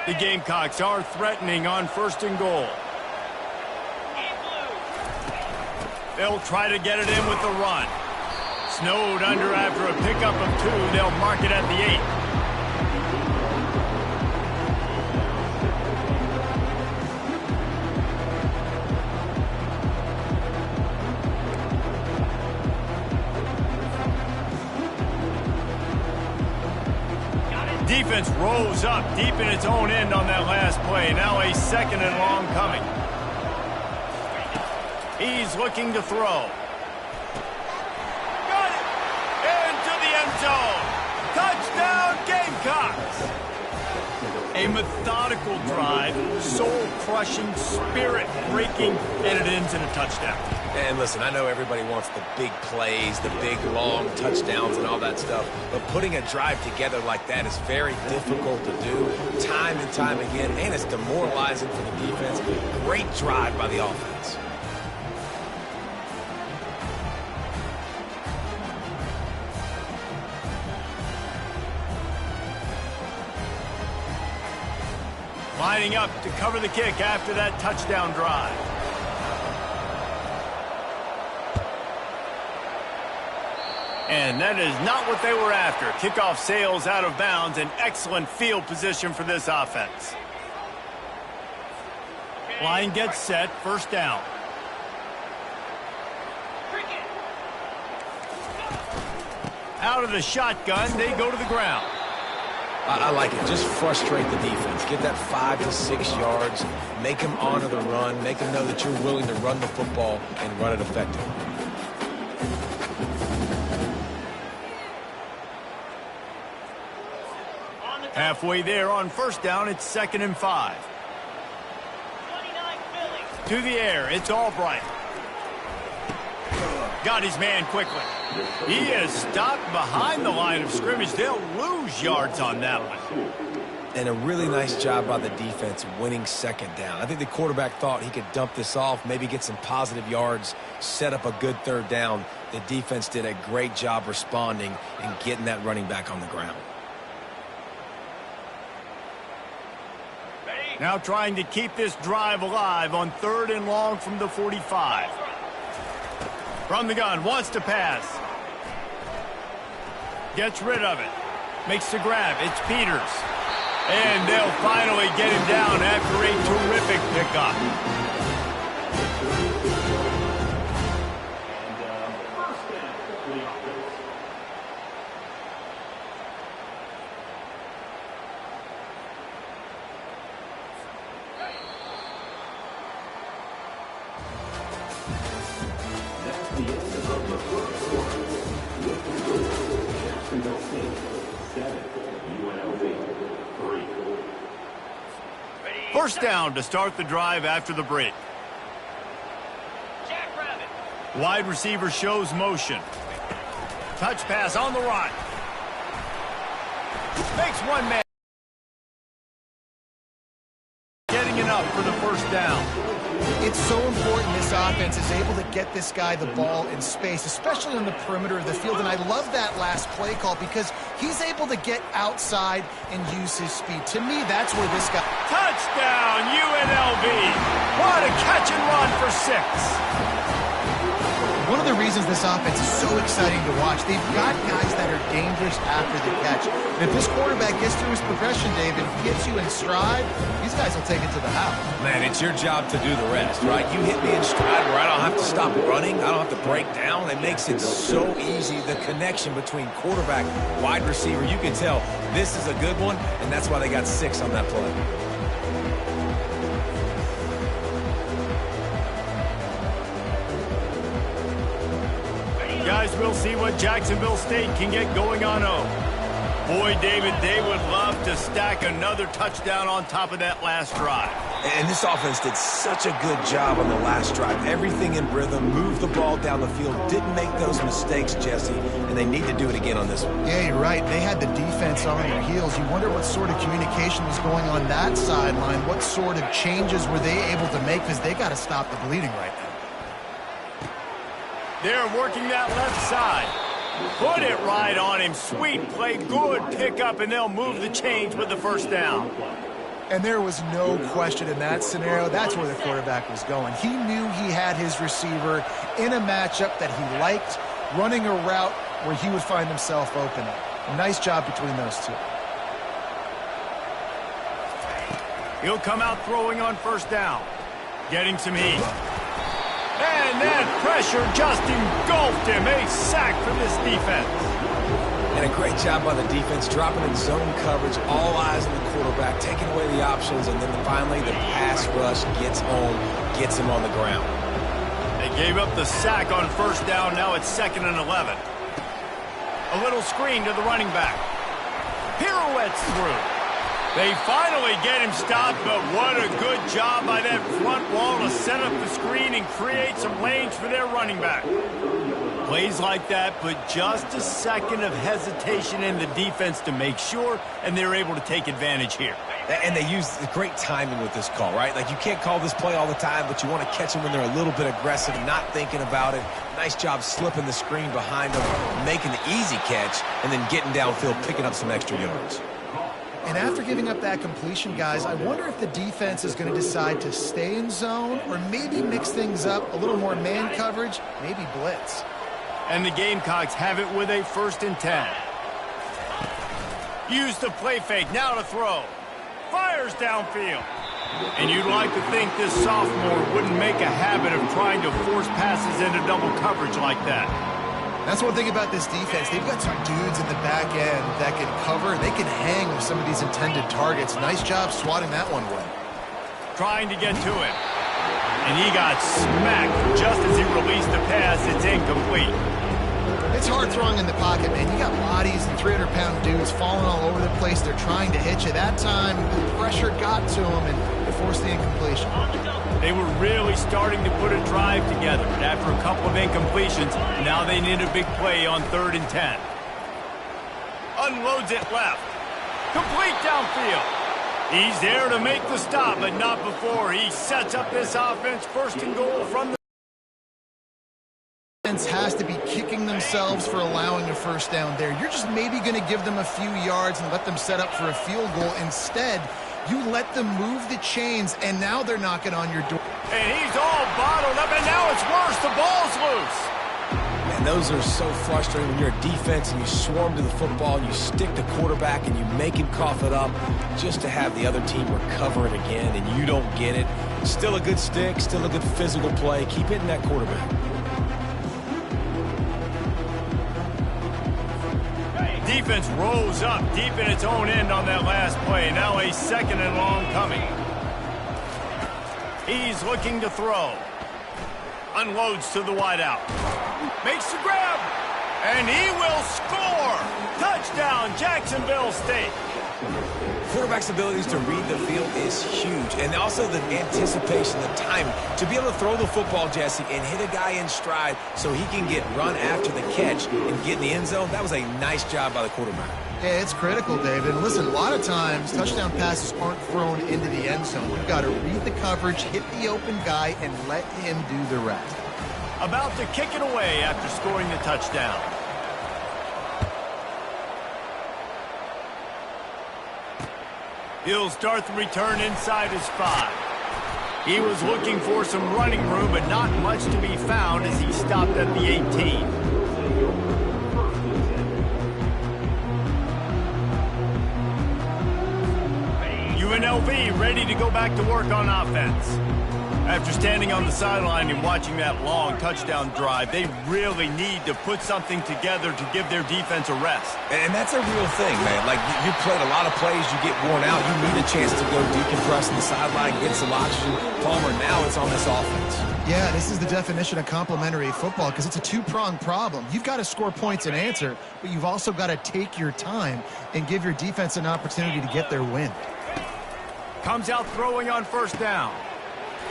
The Gamecocks are threatening on 1st and goal. They'll try to get it in with the run. Snowed under after a pickup of 2. They'll mark it at the 8. Defense rose up deep in its own end on that last play. Now a 2nd and long coming. He's looking to throw. Got it! Into the end zone. Touchdown, Gamecocks! A methodical drive, soul-crushing, spirit-breaking, and it ends in a touchdown. And listen, I know everybody wants the big plays, the big, long touchdowns and all that stuff, but putting a drive together like that is very difficult to do time and time again, and it's demoralizing for the defense. Great drive by the offense. Lining up to cover the kick after that touchdown drive. And that is not what they were after. Kickoff sails out of bounds. An excellent field position for this offense. Line gets set. 1st down. Out of the shotgun, they go to the ground. I like it. Just frustrate the defense. Get that 5 to 6 yards. Make them honor the run. Make them know that you're willing to run the football and run it effectively. Halfway there on 1st down, it's 2nd and 5. To the air, it's Albright. Got his man quickly. He is stopped behind the line of scrimmage. They'll lose yards on that one. And a really nice job by the defense winning 2nd down. I think the quarterback thought he could dump this off, maybe get some positive yards, set up a good 3rd down. The defense did a great job responding and getting that running back on the ground. Now trying to keep this drive alive on 3rd and long from the 45. From the gun, wants to pass. Gets rid of it. Makes the grab. It's Peters. And they'll finally get him down after a terrific pickup. First down to start the drive after the break. Wide receiver shows motion. Touch pass on the right. Makes one man. Getting enough for the 1st down. It's so important this offense is able to get this guy the ball in space, especially on the perimeter of the field. And I love that last play call because he's able to get outside and use his speed. To me, that's where this guy... Touchdown, UNLV. What a catch and run for 6. One of the reasons this offense is so exciting to watch, they've got guys that are dangerous after the catch. And if this quarterback gets through his progression, David, gets you in stride, these guys will take it to the house. Man, it's your job to do the rest, right? You hit me in stride where I don't have to stop running. I don't have to break down. It makes it so easy, the connection between quarterback, wide receiver. You can tell this is a good one, and that's why they got 6 on that play. Guys, we'll see what Jacksonville State can get going on 0. Boy, David, they would love to stack another touchdown on top of that last drive. And this offense did such a good job on the last drive. Everything in rhythm, moved the ball down the field, didn't make those mistakes, Jesse, and they need to do it again on this one. Yeah, you're right. They had the defense on their heels. You wonder what sort of communication was going on that sideline. What sort of changes were they able to make because they got to stop the bleeding right now. They're working that left side. Put it right on him. Sweet play, good pickup, and they'll move the chains with the 1st down. And there was no question in that scenario. That's where the quarterback was going. He knew he had his receiver in a matchup that he liked, running a route where he would find himself open. Nice job between those two. He'll come out throwing on first down. Getting some heat. And that pressure just engulfed him. A sack for this defense. And a great job by the defense, dropping in zone coverage, all eyes on the quarterback, taking away the options, and then finally the pass rush gets home, gets him on the ground. They gave up the sack on first down. Now it's 2nd and 11. A little screen to the running back. Pirouettes through. They finally get him stopped, but what a good job by that front wall to set up the screen and create some lanes for their running back. Plays like that put just a second of hesitation in the defense to make sure, and they're able to take advantage here. And they use great timing with this call, right? Like, you can't call this play all the time, but you want to catch them when they're a little bit aggressive, not thinking about it. Nice job slipping the screen behind them, making the easy catch, and then getting downfield, picking up some extra yards. And after giving up that completion, guys, I wonder if the defense is going to decide to stay in zone or maybe mix things up, a little more man coverage, maybe blitz. And the Gamecocks have it with a 1st and 10. Use the play fake, now to throw. Fires downfield. And you'd like to think this sophomore wouldn't make a habit of trying to force passes into double coverage like that. That's one thing about this defense. They've got some dudes in the back end that can cover. They can hang with some of these intended targets. Nice job swatting that one away. Trying to get to it. And he got smacked just as he released the pass. It's incomplete. It's hard throwing in the pocket, man. You got bodies and 300-pound dudes falling all over the place. They're trying to hit you. That time, the pressure got to them and it forced the incompletion. They were really starting to put a drive together, but after a couple of incompletions, now they need a big play on 3rd and 10. Unloads it left. Complete downfield. He's there to make the stop, but not before. He sets up this offense 1st and goal from the has to be kicking themselves for allowing a first down there. You're just maybe going to give them a few yards and let them set up for a field goal. Instead, you let them move the chains, and now they're knocking on your door. And he's all bottled up, and now it's worse. The ball's loose. Man, those are so frustrating when you're a defense and you swarm to the football and you stick the quarterback and you make him cough it up just to have the other team recover it again, and you don't get it. Still a good stick, still a good physical play. Keep hitting that quarterback. Defense rolls up deep in its own end on that last play. Now a 2nd and long coming. He's looking to throw. Unloads to the wideout. Makes the grab. And he will score. Touchdown, Jacksonville State. Quarterback's abilities to read the field is huge, and also the anticipation, the timing. To be able to throw the football, Jesse, and hit a guy in stride so he can get run after the catch and get in the end zone, that was a nice job by the quarterback. Yeah, it's critical, David. And listen, a lot of times touchdown passes aren't thrown into the end zone. You've got to read the coverage, hit the open guy, and let him do the rest. About to kick it away after scoring the touchdown. He'll start the return inside his 5. He was looking for some running room, but not much to be found as he stopped at the 18. UNLV ready to go back to work on offense. After standing on the sideline and watching that long touchdown drive, they really need to put something together to give their defense a rest. And that's a real thing, man. Like, you played a lot of plays, you get worn out, you need a chance to go decompress on the sideline, get some oxygen. Palmer, now it's on this offense. Yeah, this is the definition of complementary football because it's a two-pronged problem. You've got to score points and answer, but you've also got to take your time and give your defense an opportunity to get their win. Comes out throwing on first down.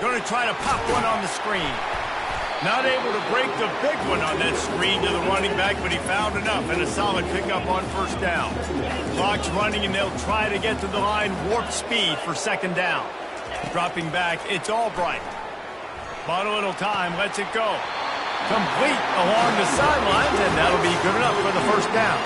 Going to try to pop one on the screen. Not able to break the big one on that screen to the running back, but he found enough and a solid pickup on first down. Clock's running, and they'll try to get to the line warp speed for 2nd down. Dropping back, it's Albright. Bought a little time, lets it go. Complete along the sidelines, and that'll be good enough for the first down.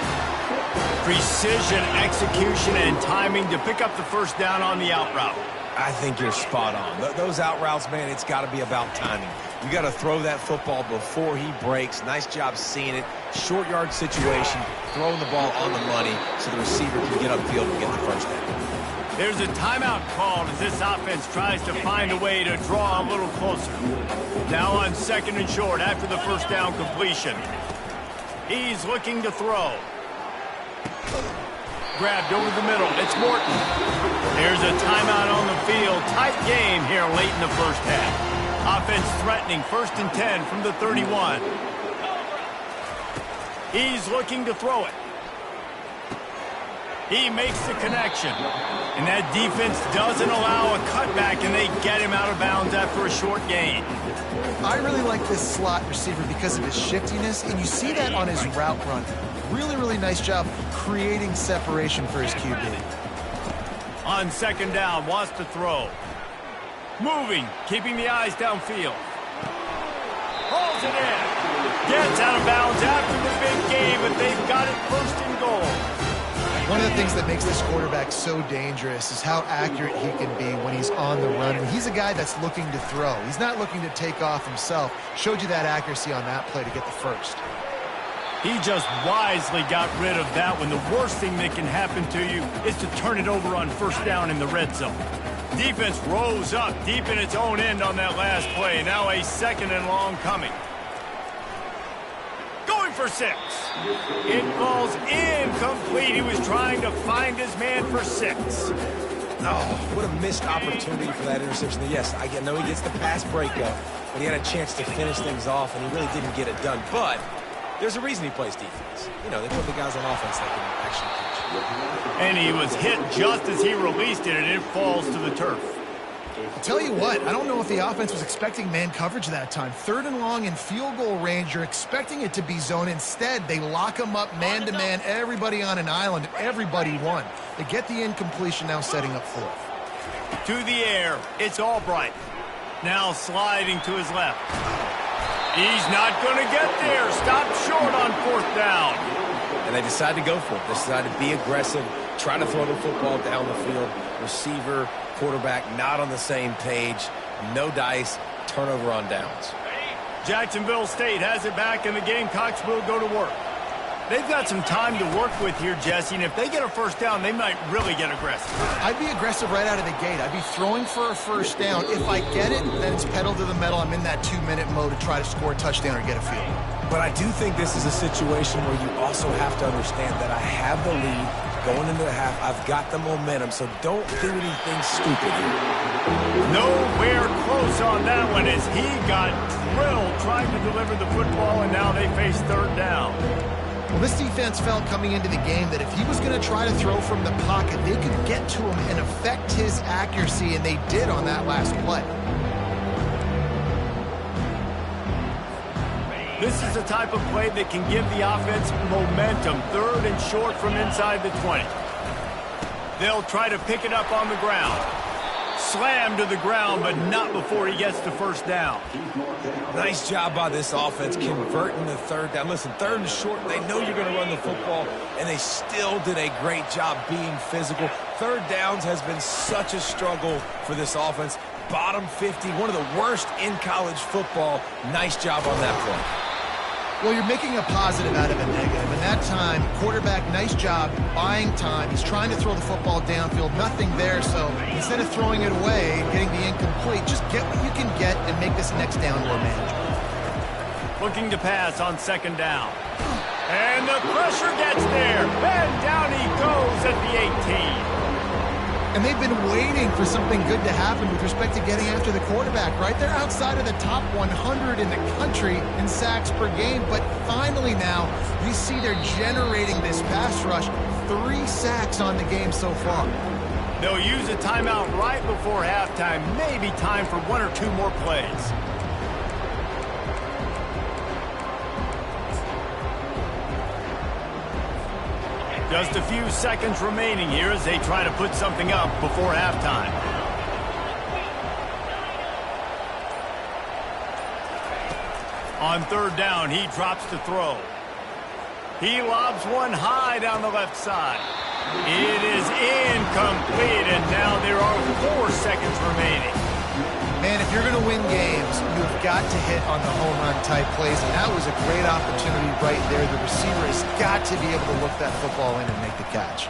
Precision, execution, and timing to pick up the first down on the out route. I think you're spot on. Those out routes, man, it's got to be about timing. You got to throw that football before he breaks. Nice job seeing it. Short yard situation, throwing the ball on the money so the receiver can get upfield and get the first down. There's a timeout called as this offense tries to find a way to draw a little closer. Now on 2nd and short after the first down completion. He's looking to throw. Grabbed over the middle. It's Morton. There's a timeout on the field. Tight game here late in the first half. Offense threatening 1st and 10 from the 31. He's looking to throw it. He makes the connection. And that defense doesn't allow a cutback, and they get him out of bounds after a short gain. I really like this slot receiver because of his shiftiness, and you see that on his route run. Really, really nice job creating separation for his QB. On 2nd down, wants to throw. Moving, keeping the eyes downfield. Pulls it in. Gets out of bounds after the big game, but they've got it 1st and goal. One of the things that makes this quarterback so dangerous is how accurate he can be when he's on the run. He's a guy that's looking to throw. He's not looking to take off himself. Showed you that accuracy on that play to get the first. He just wisely got rid of that when the worst thing that can happen to you is to turn it over on 1st down in the red zone. Defense rose up deep in its own end on that last play. Now a 2nd and long coming. Going for 6. It falls incomplete. He was trying to find his man for 6. Oh, what a missed opportunity for that interception. Yes, I know he gets the pass breakup, but he had a chance to finish things off, and he really didn't get it done. But there's a reason he plays defense. You know, they put the guys on offense that can actually catch. And he was hit just as he released it, and it falls to the turf. I'll tell you what, I don't know if the offense was expecting man coverage that time. 3rd and long in field goal range, you're expecting it to be zone. Instead, they lock him up man-to-man, everybody on an island, and everybody won. They get the incompletion, now setting up 4th. To the air, it's Albright. Now sliding to his left. He's not going to get there. Stopped short on 4th down. And they decide to go for it. They decide to be aggressive, try to throw the football down the field. Receiver, quarterback not on the same page. No dice. Turnover on downs. Jacksonville State has it back, and the Gamecocks will go to work. They've got some time to work with here, Jesse, and if they get a 1st down, they might really get aggressive. I'd be aggressive right out of the gate. I'd be throwing for a 1st down. If I get it, then it's pedal to the metal. I'm in that 2-minute mode to try to score a touchdown or get a field. But I do think this is a situation where you also have to understand that I have the lead going into the half. I've got the momentum, so don't do anything stupid here. Nowhere close on that one as he got drilled trying to deliver the football, and now they face 3rd down. Well, this defense felt coming into the game that if he was going to try to throw from the pocket, they could get to him and affect his accuracy, and they did on that last play. This is the type of play that can give the offense momentum. 3rd and short from inside the 20. They'll try to pick it up on the ground. Slammed to the ground, but not before he gets to 1st down. Nice job by this offense converting the 3rd down. Listen, 3rd and short, they know you're going to run the football, and they still did a great job being physical. 3rd downs has been such a struggle for this offense. Bottom 50, one of the worst in college football. Nice job on that play. Well, you're making a positive out of a negative. And that time, quarterback, nice job, buying time. He's trying to throw the football downfield, nothing there. So instead of throwing it away and getting the incomplete, just get what you can get and make this next down more manageable. Looking to pass on 2nd down. And the pressure gets there. And down he goes at the 18. And they've been waiting for something good to happen with respect to getting after the quarterback, right? They're outside of the top 100 in the country in sacks per game, but finally now you see they're generating this pass rush. 3 sacks on the game so far. They'll use a timeout right before halftime, maybe time for 1 or 2 more plays. Just a few seconds remaining here as they try to put something up before halftime. On 3rd down, he drops to throw. He lobs one high down the left side. It is incomplete, and now there are 4 seconds remaining. Man, if you're going to win games, you've got to hit on the home run type plays, and that was a great opportunity right there. The receiver has got to be able to look that football in and make the catch.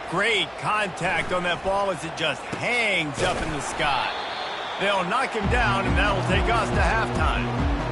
Great contact on that ball as it just hangs up in the sky. They'll knock him down, and that'll take us to halftime.